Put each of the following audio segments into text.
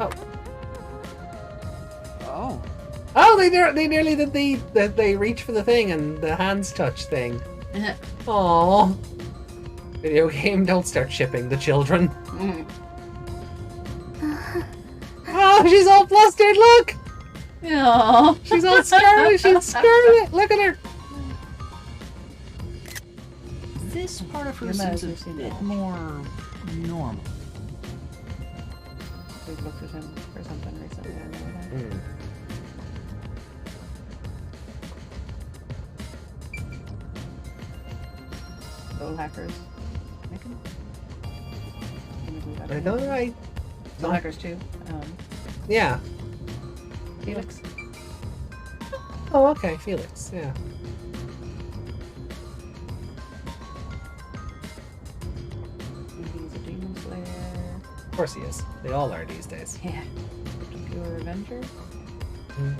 Oh. Oh. Oh, they nearly did they reach for the thing and the hands touch thing. Aww. Video game, don't start shipping the children. Oh, she's all flustered, look! Aww. She's all scarlet, she's scarlet! Look at her! This part of her Yuma seems has a seen bit that. more normal. We've looked at him for something recently. I know that. Mm. Soul hackers. Making? I know, right? Soul hackers too. Yeah. Felix. Oh, okay, Felix, yeah. He's a demon slayer. Of course he is. They all are these days. Yeah. Pure Avenger. Mm.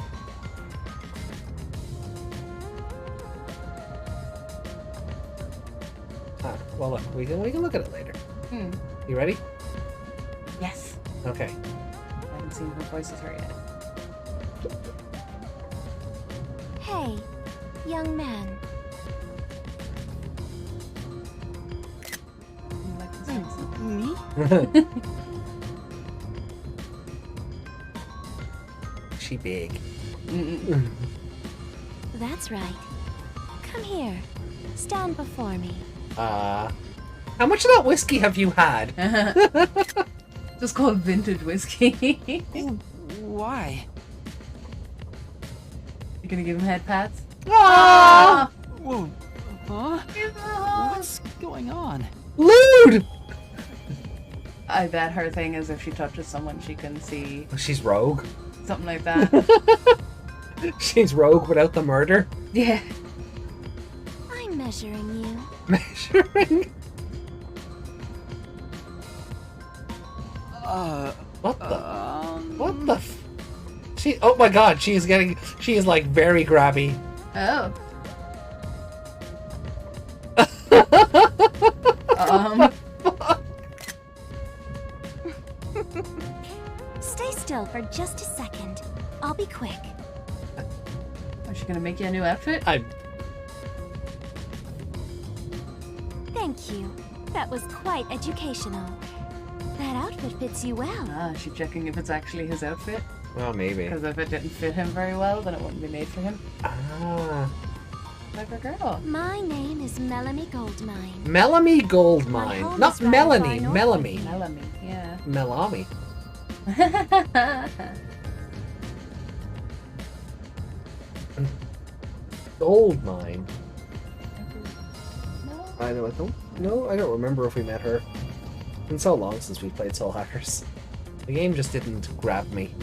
Ah, well, look, we can look at it later. Hmm. You ready? Yes. Okay. I haven't seen who voices her yet. Hey, young man. I like the sounds. Me? She big. That's right. Come here. Stand before me. How much of that whiskey have you had? Just called vintage whiskey. Why? You gonna give him head pats? Ah! Whoa. Huh? What's going on? Lewd! I bet her thing is if she touches someone, she can see She's rogue. something like that. She's rogue without the murder. Yeah. I'm measuring you. Measuring. What the? What the? She. Oh my God! She is getting. She is like very grabby. Oh. Stay still for just a second. I'll be quick. Is she gonna make you a new outfit? Thank you. That was quite educational. That outfit fits you well. Ah, is she checking if it's actually his outfit? Well, maybe. Because if it didn't fit him very well, then it wouldn't be made for him. Ah. Clever girl. My name is Melanie Goldmine. Melanie My Goldmine. home Not is rather Melanie. far north. Melanie. Melanie, yeah. Melami. Goldmine. I don't. No, I don't remember if we met her. It's been so long since we played Soul Hackers. The game just didn't grab me.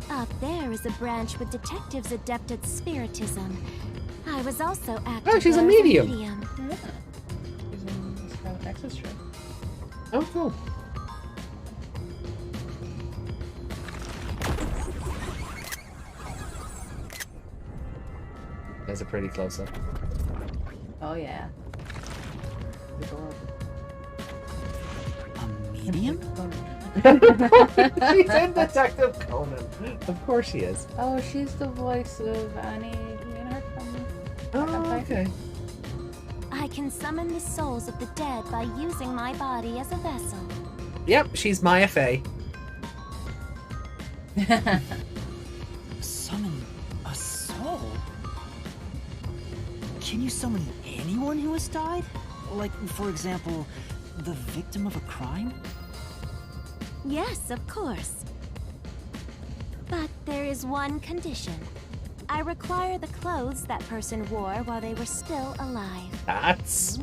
Up there is a branch with detectives adept at spiritism. I was also active Oh, she's a there as medium. Yeah. She's in the Scarlet Nexus show. Oh, cool. That's a pretty close up. Oh, yeah. A medium? She's in Detective Conan. Of course she is. Oh, she's the voice of Annie Leonard from... Oh, okay. I can summon the souls of the dead by using my body as a vessel. Yep, she's Maya Fey. Summon a soul? Can you summon anyone who has died? Like, for example, the victim of a crime? Yes, of course. But there is one condition. I require the clothes that person wore while they were still alive. That's...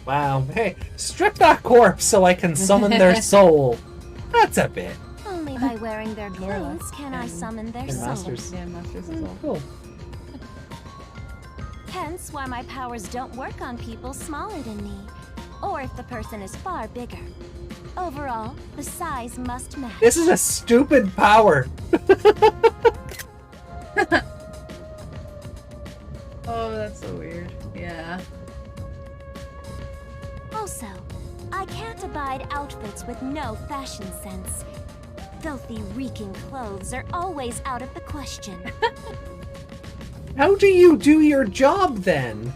Wow. Hey, strip that corpse so I can summon their soul. That's a bit. Only by wearing their Lorelai clothes can I and- summon their and soul. Masters. Yeah, Masters as well. Cool. Hence why my powers don't work on people smaller than me, or if the person is far bigger. Overall, the size must match. This is a stupid power. Oh, that's so weird. Yeah. Also, I can't abide outfits with no fashion sense. Filthy, reeking clothes are always out of the question. How do you do your job then?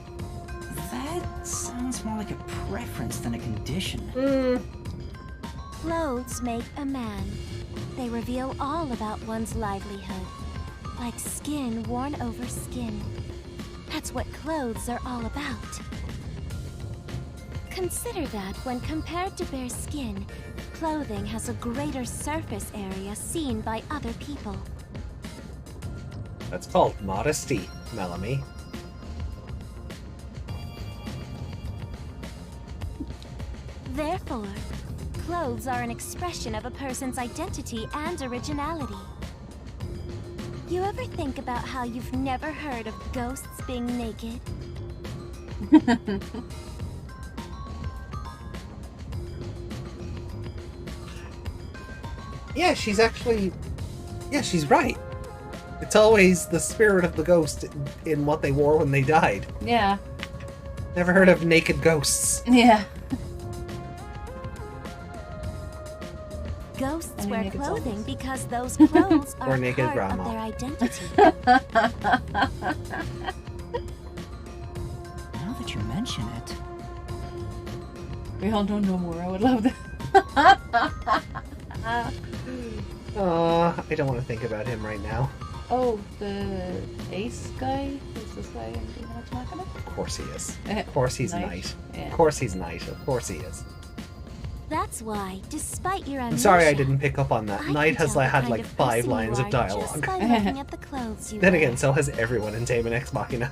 That sounds more like a preference than a condition. Clothes make a man. They reveal all about one's livelihood. Like skin worn over skin. That's what clothes are all about. Consider that when compared to bare skin, clothing has a greater surface area seen by other people. That's called modesty, Melanie. Therefore, clothes are an expression of a person's identity and originality. You ever think about how you've never heard of ghosts being naked? Yeah, she's actually... Yeah, she's right. It's always the spirit of the ghost in what they wore when they died. Yeah. Never heard of naked ghosts. Yeah. Ghosts wear clothing because those clothes are naked part grandma. of their identity. Now that you mention it... We all don't know more. I would love that. I don't want to think about him right now. Oh, the ace guy? Is this guy in Demon Machina? Of course he is. Of course he's Knight. Yeah. Of course he's Knight. Of course he is. That's why, despite your amnesia, I'm sorry I didn't pick up on that. I Knight can has tell the had kind like of 5 person lines you of are dialogue. Just by looking at the clothes you Then wear. again, so has everyone in Damon X Machina.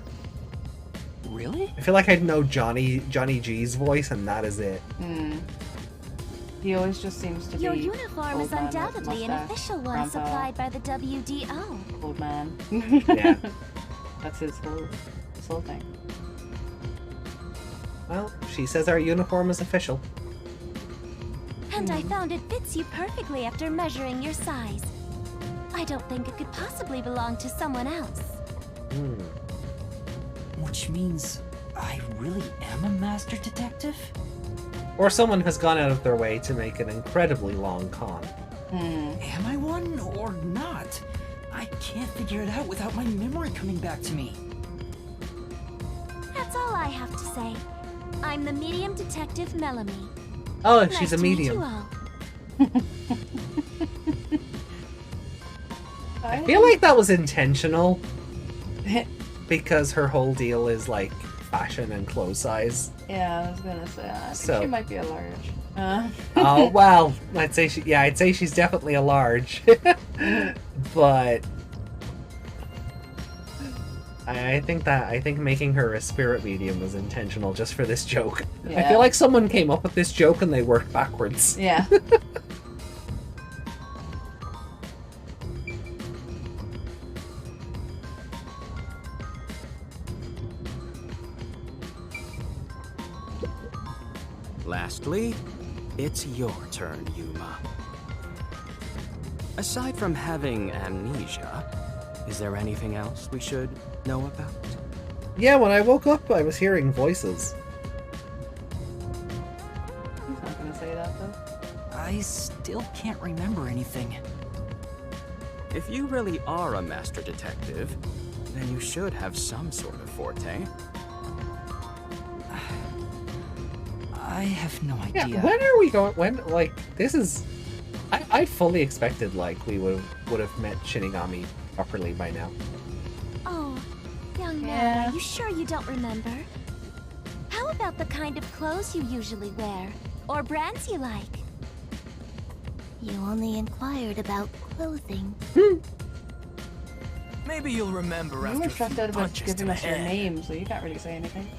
Really? I feel like I'd know Johnny G's voice, and that is it. He always just seems to Your be uniform old is man with undoubtedly an mustache, official one grandpa, supplied by the WDO. Old man. Yeah. That's his whole thing. Well, she says our uniform is official. And I found it fits you perfectly after measuring your size. I don't think it could possibly belong to someone else. Which means I really am a master detective? Or someone has gone out of their way to make an incredibly long con. Am I one or not? I can't figure it out without my memory coming back to me. That's all I have to say. I'm the medium detective Melanie. Oh, Nice she's a to meet medium. you all. I feel like that was intentional. Because her whole deal is like fashion and clothes size. Yeah, I was gonna say, I think So- she might be a large. Oh well, I'd say she's definitely a large. But I think making her a spirit medium was intentional just for this joke. I Yeah. feel like someone came up with this joke and they worked backwards. Yeah. Lastly, it's your turn, Yuma. Aside from having amnesia, is there anything else we should know about? Yeah, when I woke up, I was hearing voices. He's not gonna say that though. I still can't remember anything. If you really are a master detective, then you should have some sort of forte. I have no idea. Yeah, when are we going? When, like, this is... I fully expected, like, we would have met Shinigami properly by now. Oh, young man, Yeah. are you sure you don't remember? How about the kind of clothes you usually wear? Or brands you like? You only inquired about clothing. Maybe you'll remember You after were a stressed few out about punches to giving the us your head. name, so you can't really say anything.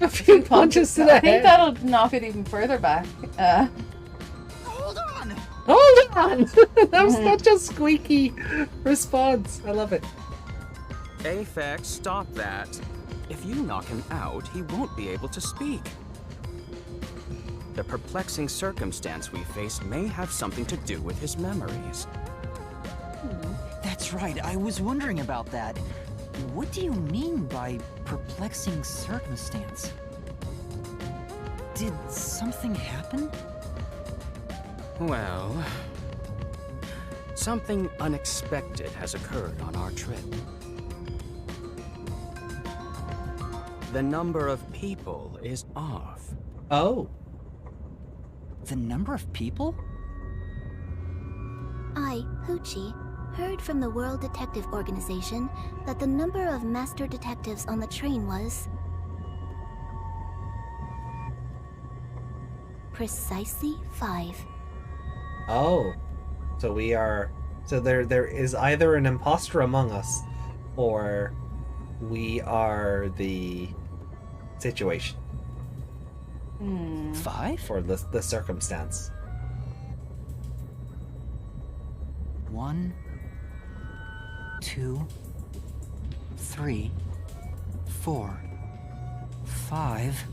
A few punches to the I think head. that'll knock it even further back. Hold on! Hold on! That was such a squeaky response. I love it. Aphex, stop that. If you knock him out, he won't be able to speak. The perplexing circumstance we face may have something to do with his memories. That's right, I was wondering about that. What do you mean by perplexing circumstance? Did something happen? Well, something unexpected has occurred on our trip. The number of people is off. Oh. The number of people? I, Hoochie, heard from the World Detective Organization that the number of master detectives on the train was... precisely 5. Oh. So we are... So there is either an imposter among us, or we are the situation. 5? Or the circumstance. 1, 2, 3, 4, 5,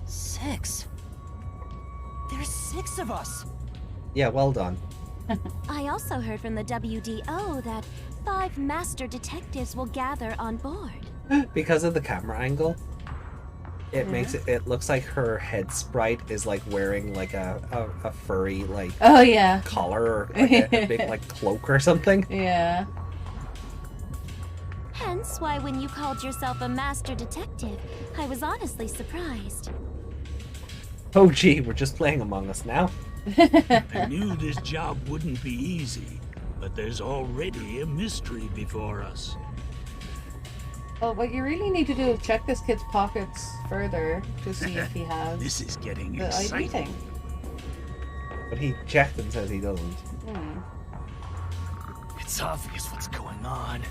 6. There's 6 of us! Yeah, well done. I also heard from the WDO that 5 master detectives will gather on board. Because of the camera angle, it makes it looks like her head sprite is like wearing like a furry like Oh yeah. collar or like a big like cloak or something. Yeah. Hence why when you called yourself a master detective, I was honestly surprised. Oh gee, we're just playing Among Us now. I knew this job wouldn't be easy, but there's already a mystery before us. Well, what you really need to do is check this kid's pockets further to see if he has This is getting the ID exciting. thing. But he checked and says he doesn't. It's obvious what's going on.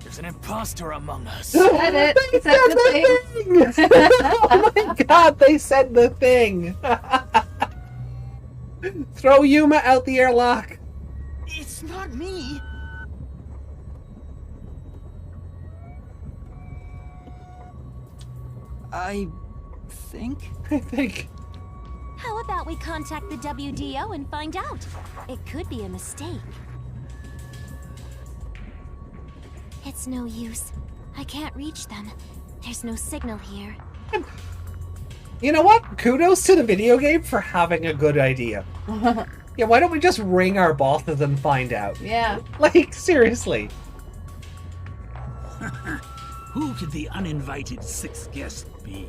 There's an imposter among us. Said it. Said the thing. Oh my god, they said the thing! Throw Yuma out the airlock! It's not me. I think? I think. How about we contact the WDO and find out? It could be a mistake. It's no use. I can't reach them. There's no signal here. You know what? Kudos to the video game for having a good idea. Yeah, why don't we just ring our bosses and find out? Yeah. Like, seriously. Who could the uninvited 6th guest be?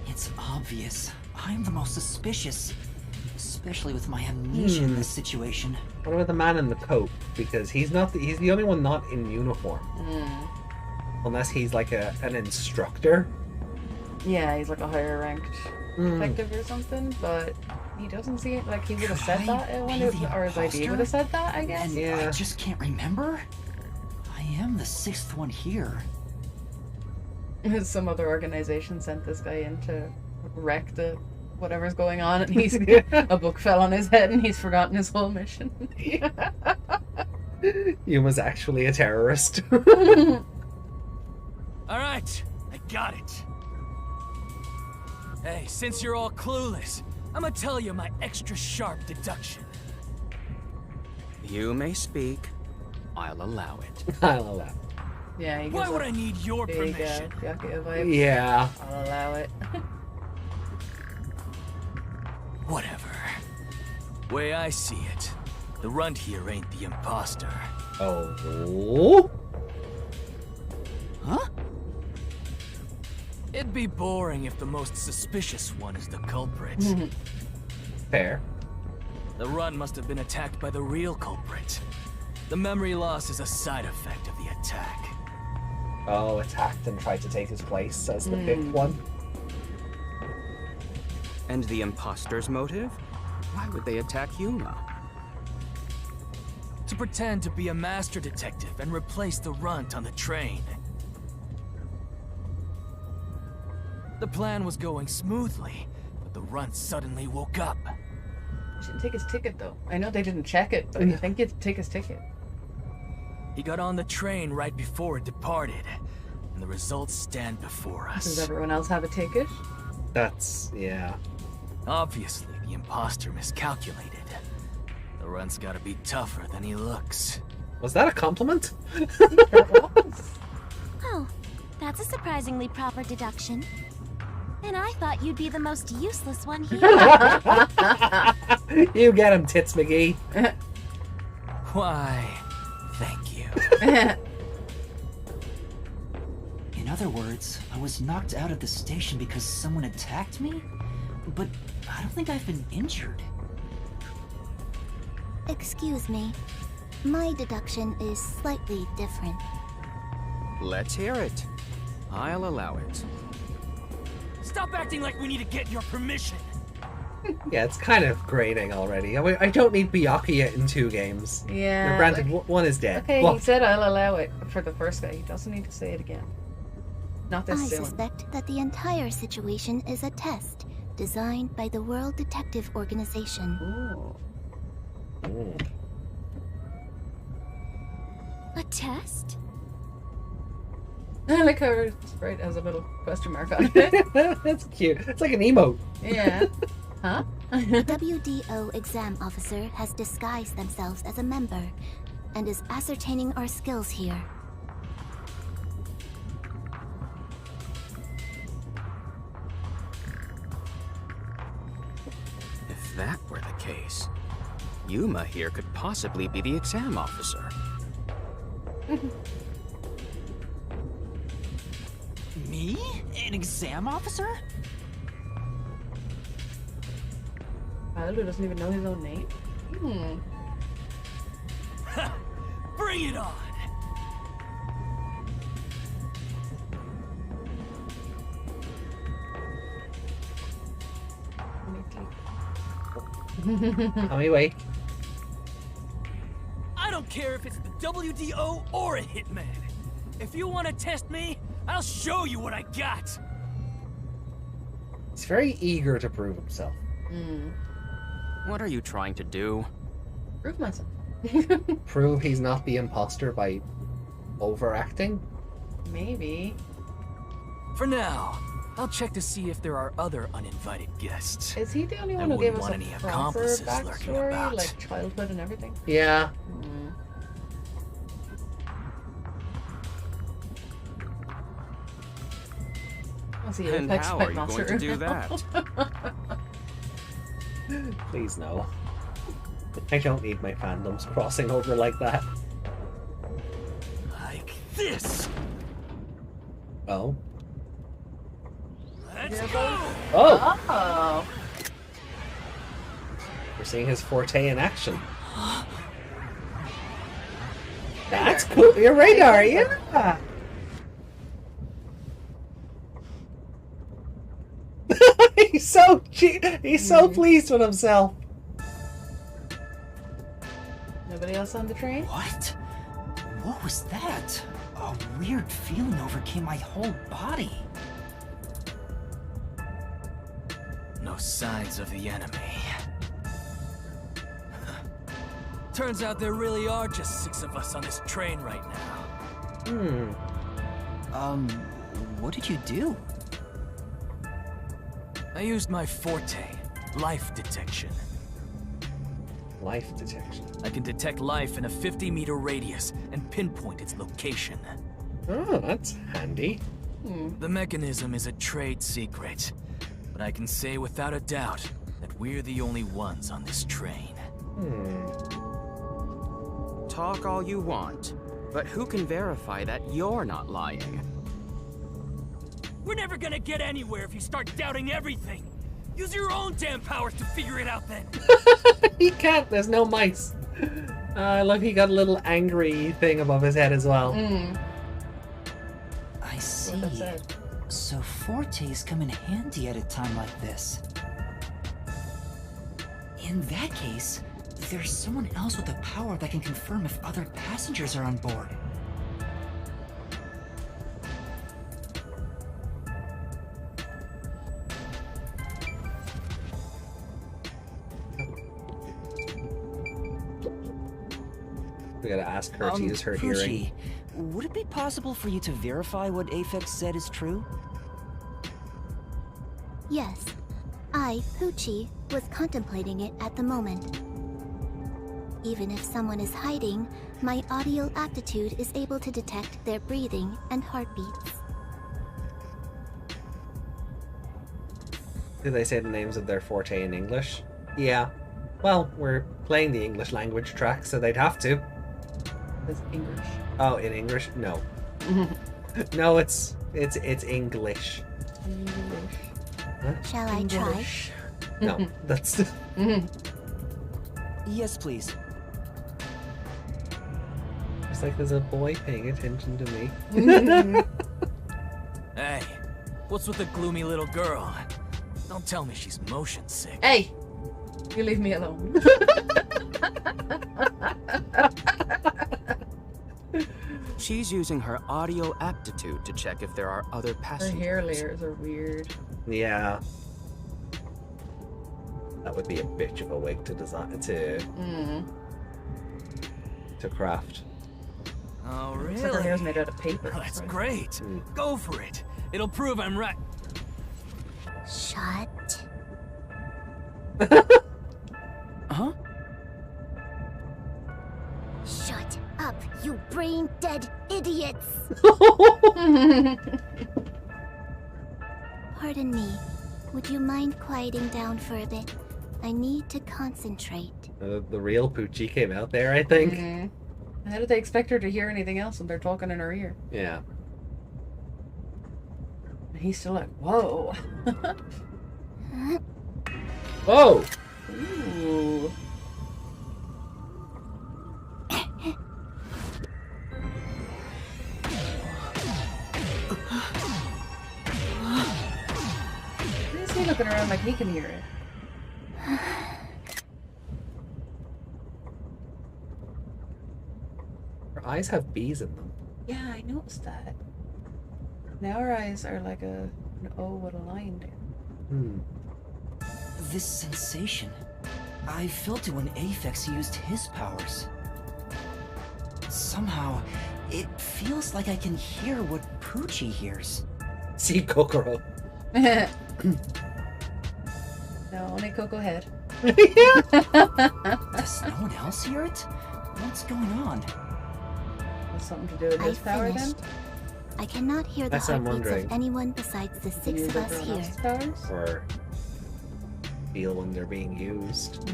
It's obvious. I'm the most suspicious. Especially with my amnesia in this situation. What about the man in the coat? Because he's the only one not in uniform. Unless he's like an instructor. Yeah, he's like a higher ranked detective or something, but he doesn't see it like he would have said Could that I when be it, the or his ID imposter? would have said that, I guess. And Yeah. I just can't remember? I am the 6th one here. Some other organization sent this guy in to wreck the whatever's going on, and he's a book fell on his head, and he's forgotten his whole mission. Yuma's actually a terrorist. Alright, I got it. Hey, since you're all clueless, I'm gonna tell you my extra sharp deduction. You may speak. I'll allow it. I'll allow. Yeah, he Why gives would a I need your big permission? Yakuza vibe. Yeah. I'll allow it. Whatever. Way I see it, the runt here ain't the imposter. Oh. Huh? It'd be boring if the most suspicious one is the culprit. Fair. The runt must have been attacked by the real culprit. The memory loss is a side effect of the attack. Oh, attacked and tried to take his place as the 5th one. And the imposter's motive? Why would they attack Yuma? To pretend to be a master detective and replace the runt on the train. The plan was going smoothly, but the runt suddenly woke up. Shouldn't take his ticket though. I know they didn't check it, but you think you'd take his ticket. He got on the train right before it departed, and the results stand before Does us. everyone else have a ticket? That's, yeah. Obviously, the imposter miscalculated. The runt's gotta be tougher than he looks. Was that a compliment? Oh, That's a surprisingly proper deduction. And I thought you'd be the most useless one here. You get him, Tits McGee. Why, thank you. In other words, I was knocked out of the station because someone attacked me? But I don't think I've been injured. Excuse me. My deduction is slightly different. Let's hear it. I'll allow it. Stop acting like we need to get your permission. Yeah, it's kind of grating already. I don't need Byakuya in 2 games. Yeah. Now, granted, one is dead. Okay, Well, he said I'll allow it for the first guy. He doesn't need to say it again. Not this I soon. suspect that the entire situation is a test designed by the World Detective Organization. Ooh. Ooh. A test? I like how her sprite has a little question mark on it. That's cute. It's like an emote. Yeah. Huh? WDO exam officer has disguised themselves as a member and is ascertaining our skills here. If that were the case, Yuma here could possibly be the exam officer. Me? An exam officer? Wilder doesn't even know his own name. Bring it on! Tommy, wait. I don't care if it's the WDO or a hitman. If you want to test me, I'll show you what I got. He's very eager to prove himself. What are you trying to do? Prove myself. Prove he's not the imposter by overacting? Maybe. For now, I'll check to see if there are other uninvited guests. Is he the only I one who gave wouldn't us want a any proper accomplices lurking backstory, about. like childhood and everything? Yeah. I'll see And Apex how Pet are you going Master. to do that? Please no. I don't need my fandoms crossing over like that. Like this. Oh. Let's Yeah, go! Oh! Oh. We're seeing his forte in action. That's cool. Your radar, yeah! He's so pleased with himself. Nobody else on the train? What? What was that? A weird feeling overcame my whole body. No signs of the enemy. Turns out there really are just 6 of us on this train right now. What did you do? I used my forte, life detection. Life detection. I can detect life in a 50-meter radius and pinpoint its location. Oh, that's handy. The mechanism is a trade secret, but I can say without a doubt that we're the only ones on this train. Talk all you want, but who can verify that you're not lying? We're never gonna get anywhere if you start doubting everything. Use your own damn powers to figure it out then. He can't, there's no mice. I love he got a little angry thing above his head as well. I see. What that said. So fortes come in handy at a time like this. In that case, there's someone else with the power that can confirm if other passengers are on board. We gotta ask her to use her hearing. Pucci, would it be possible for you to verify what Aphex said is true? Yes. I, Pucci, was contemplating it at the moment. Even if someone is hiding, my audio aptitude is able to detect their breathing and heartbeats. Do they say the names of their forte in English? Yeah. Well, we're playing the English language track, so they'd have to. It's English. Oh, in English? No. No, it's English. English. Huh? Shall I try? English. No, that's... Yes, please. It's like there's a boy paying attention to me. Hey, what's with the gloomy little girl? Don't tell me she's motion sick. Hey! You leave me alone. She's using her audio aptitude to check if there are other Her passengers. hair layers are weird. Yeah. That would be a bitch of a wig to design, to craft. Oh, Looks like her hair's really? made out of paper. That's Right. great. Go for it. It'll prove I'm right. Shut. Huh? Shut up, you brain-dead idiots! Pardon me. Would you mind quieting down for a bit? I need to concentrate. The real Poochie came out there, I think. Mhm. How did they expect her to hear anything else when they're talking in her ear? Yeah. And he's still like, whoa. Whoa! Ooh. Why is he looking around like he can hear it? Her eyes have bees in them. Yeah, I noticed that. Now her eyes are like an O with a line there. Hmm. This sensation. I felt it when Aphex used his powers. Somehow, it feels like I can hear what Poochie hears. See Kokoro. No, only Kokohead. Does no one else hear it? What's going on? Has something to do with his I power then? finished. I cannot hear the That's what I'm heartbeats wondering. of anyone besides the Can you six of use us everyone here. else's powers? Or feel when they're being used.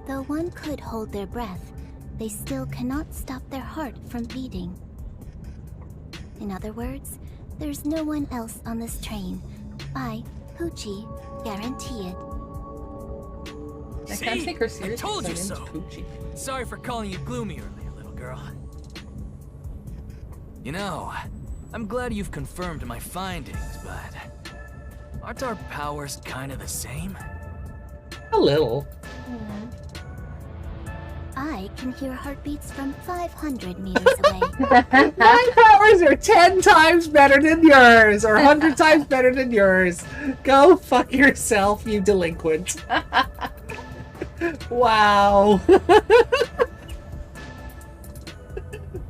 Though one could hold their breath, they still cannot stop their heart from beating. In other words, there's no one else on this train. I, Poochie, guarantee it. I can't See? take her I seriously. told you because her so. name's Poochie. Sorry for calling you gloomy earlier, little girl. You know, I'm glad you've confirmed my findings, but aren't our powers kind of the same? A little. I can hear heartbeats from 500 meters away. My powers are 10 times better than yours, or 100 times better than yours. Go fuck yourself, you delinquent. Wow.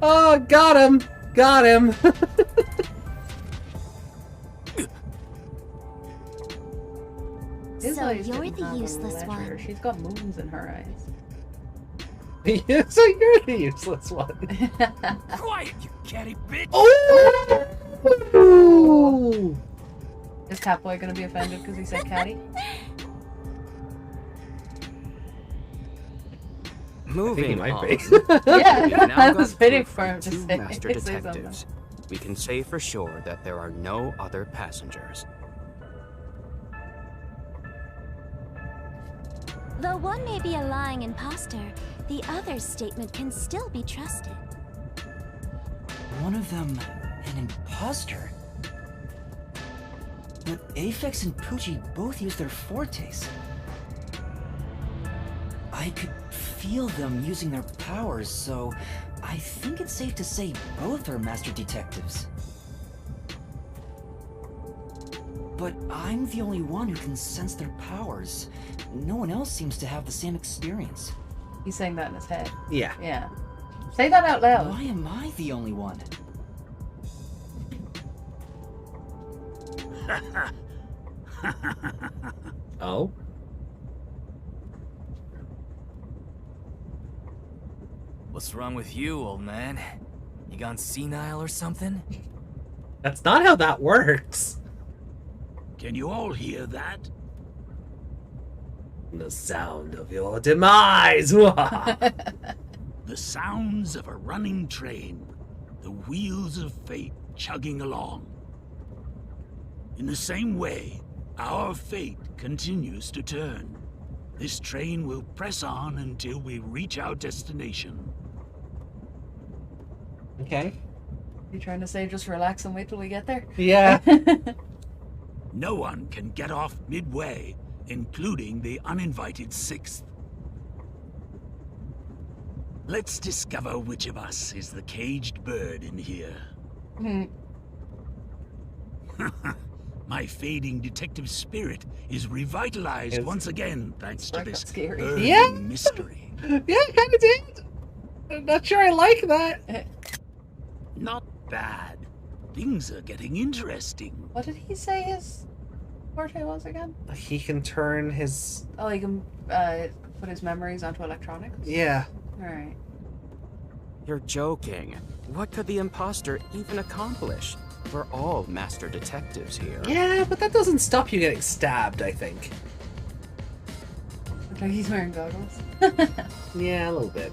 Oh, got him. Got him. His So eyes you're didn't the have a useless letter. one. She's got moons in her eyes. So you're the useless one. Quiet, you catty bitch! Oh! Is Catboy gonna be offended because he said catty? Moving he might on. be. Yeah, We've now I got was waiting proof for him from to two say, master say something. detectives. We can say for sure that there are no other passengers. Though one may be a lying imposter, the other's statement can still be trusted. One of them, an imposter. But Aphex and Poochie both use their fortes. I could feel them using their powers, so I think it's safe to say both are master detectives. But I'm the only one who can sense their powers. No one else seems to have the same experience. He's saying that in his head. Yeah. Yeah. Say that out loud. Why am I the only one? Oh? What's wrong with you, old man? You gone senile or something? That's not how that works. Can you all hear that? The sound of your demise! The sounds of a running train, the wheels of fate chugging along. In the same way, our fate continues to turn. This train will press on until we reach our destination. Okay. You trying to say just relax and wait till we get there? Yeah. No one can get off midway, including the uninvited sixth. Let's discover which of us is the caged bird in here. My fading detective spirit is revitalized once again thanks to this burning Yeah. mystery. Yeah, kind of did. I'm not sure I like that. Not bad. Things are getting interesting. What did he say his forte was again? He can turn his... Oh, he can put his memories onto electronics? Yeah. Alright. You're joking. What could the imposter even accomplish? We're all master detectives here. Yeah, but that doesn't stop you getting stabbed, I think. Looks like he's wearing goggles. Yeah, a little bit.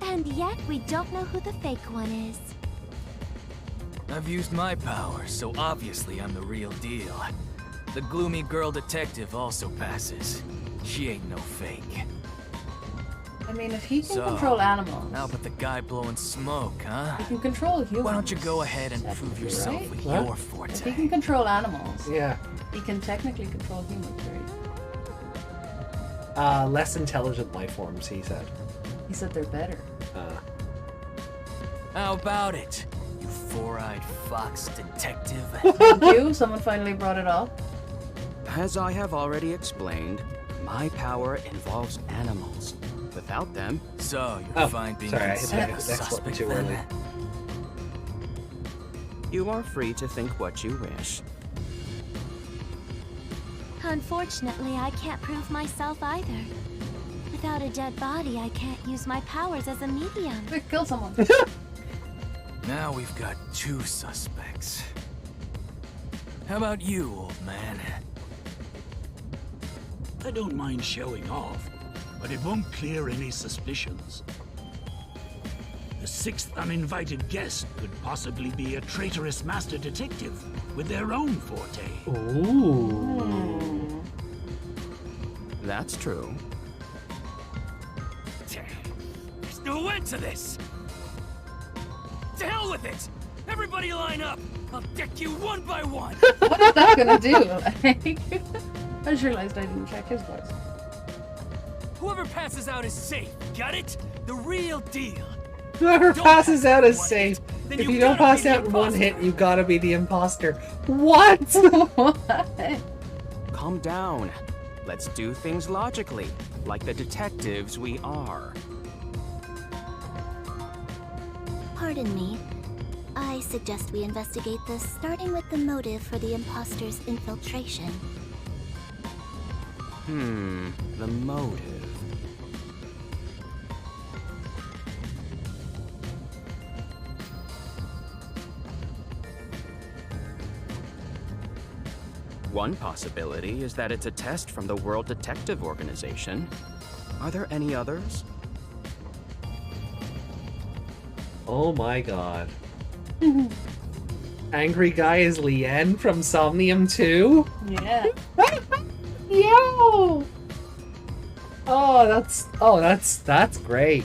And yet we don't know who the fake one is. I've used my powers, so obviously I'm the real deal. The gloomy girl detective also passes. She ain't no fake. I mean, if he can So, control animals, How about the guy blowing smoke, huh? he can control humans. Why don't you go ahead and prove technically, yourself right? with What? your If forte? he can control animals, Yeah. he can technically control humans, right? Less intelligent life forms, he said. He said they're better. How about it, you four-eyed fox detective? Thank you. Someone finally brought it up. As I have already explained, my power involves animals. Without them, So, you Oh, find being sorry, I hit considered the a next button suspect too then? early. you are free to think what you wish. Unfortunately, I can't prove myself either. Without a dead body, I can't use my powers as a medium. Quick, kill someone. Now we've got two suspects. How about you, old man? I don't mind showing off, but it won't clear any suspicions. The sixth uninvited guest could possibly be a traitorous master detective with their own forte. Ooh. That's true. There's no end to this! To hell with it! Everybody line up! I'll deck you one by one! What's that gonna do? I just realized I didn't check his voice. Whoever passes out is safe, got it? The real deal! Whoever Don't passes out is one safe. hit, then If you you don't gotta pass be the out in one hit, imposter. you gotta be the imposter. What? What? Calm down. Let's do things logically, like the detectives we are. Pardon me. I suggest we investigate this, starting with the motive for the imposter's infiltration. The motive. One possibility is that it's a test from the World Detective Organization. Are there any others? Oh my god. Angry guy is Lien from Somnium 2? Yeah. Yo! That's great.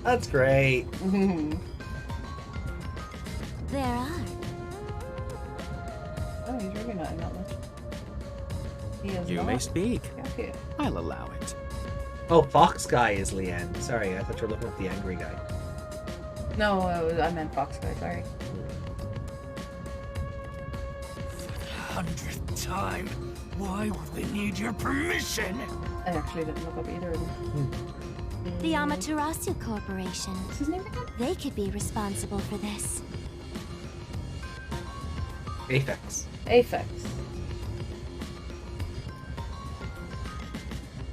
That's great. There are. Oh, he's really not in that much. He is You not. may speak. Okay. I'll allow it. Oh, Fox guy is Lien. Sorry, I thought you were looking at the angry guy. No, I meant Fox guy, sorry. 100th time. Why would they need your permission? I actually didn't look up either of them. The Amaterasu Corporation. What's his name again? They could be responsible for this. Aphex. Aphex.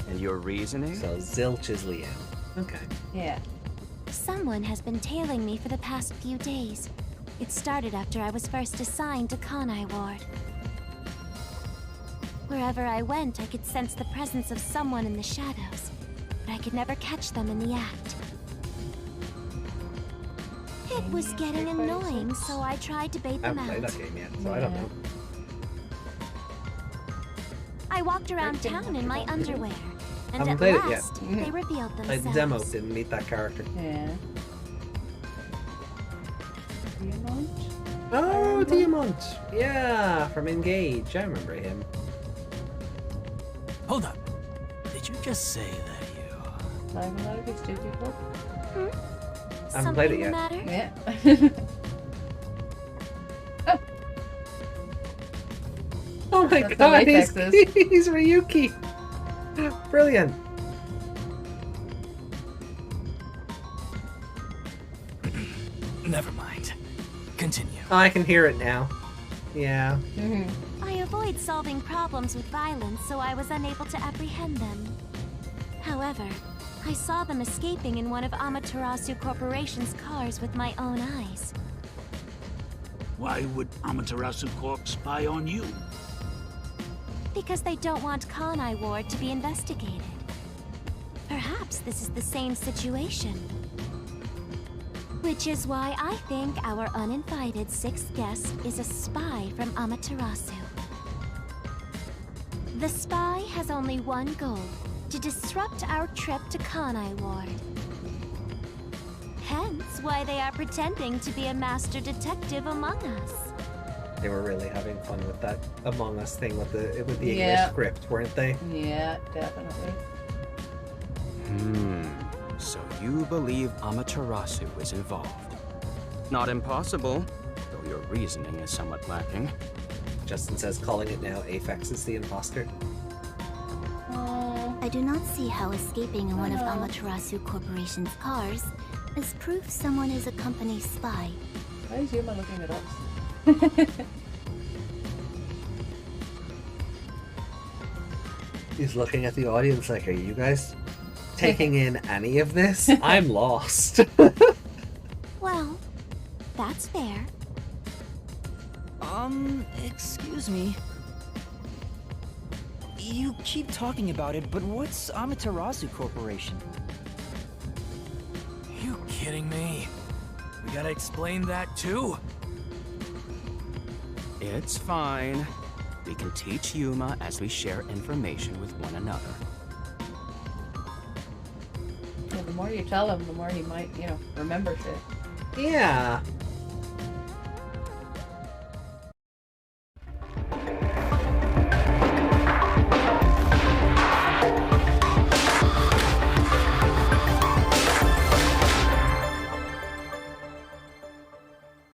And your reasoning? So Zilch is Lien. Okay. Yeah. Someone has been tailing me for the past few days. It started after I was first assigned to Kanai Ward. Wherever I went, I could sense the presence of someone in the shadows, but I could never catch them in the act. It was getting annoying, so I tried to bait I them haven't played out. that game yet, so I don't know. I walked around town in my underwear, and Haven't at played it yet. last, they revealed Played themselves. the demo, didn't meet that character. Yeah. Diamond? Oh, Diamond! Yeah, from Engage. I remember him. Hold up. Did you just say that you... Live and Live, it's 2 people. I haven't played it Something the yet. matter? Yeah. Oh my That's the god, latex is. he's Ryuki! Brilliant! Never mind. Continue. I can hear it now. Yeah. I avoid solving problems with violence, so I was unable to apprehend them. However, I saw them escaping in one of Amaterasu Corporation's cars with my own eyes. Why would Amaterasu Corp spy on you? Because they don't want Kanai Ward to be investigated. Perhaps this is the same situation. Which is why I think our uninvited sixth guest is a spy from Amaterasu. The spy has only one goal: to disrupt our trip to Kanai Ward. Hence why they are pretending to be a master detective among us. They were really having fun with that Among Us thing with the English Yeah. script, weren't they? Yeah, definitely. So you believe Amaterasu is involved. Not impossible, though your reasoning is somewhat lacking. Justin says calling it now Aphex is the imposter. Oh, I do not see how escaping in one of Amaterasu Corporation's cars is proof someone is a company spy. why is Yuma looking at us? He's looking at the audience like, are you guys taking in any of this? I'm lost. Well, that's fair. Excuse me. You keep talking about it, but what's Amaterasu Corporation? You kidding me? We gotta explain that too? It's fine. We can teach Yuma as we share information with one another. Yeah, the more you tell him, the more he might, remember shit. Yeah.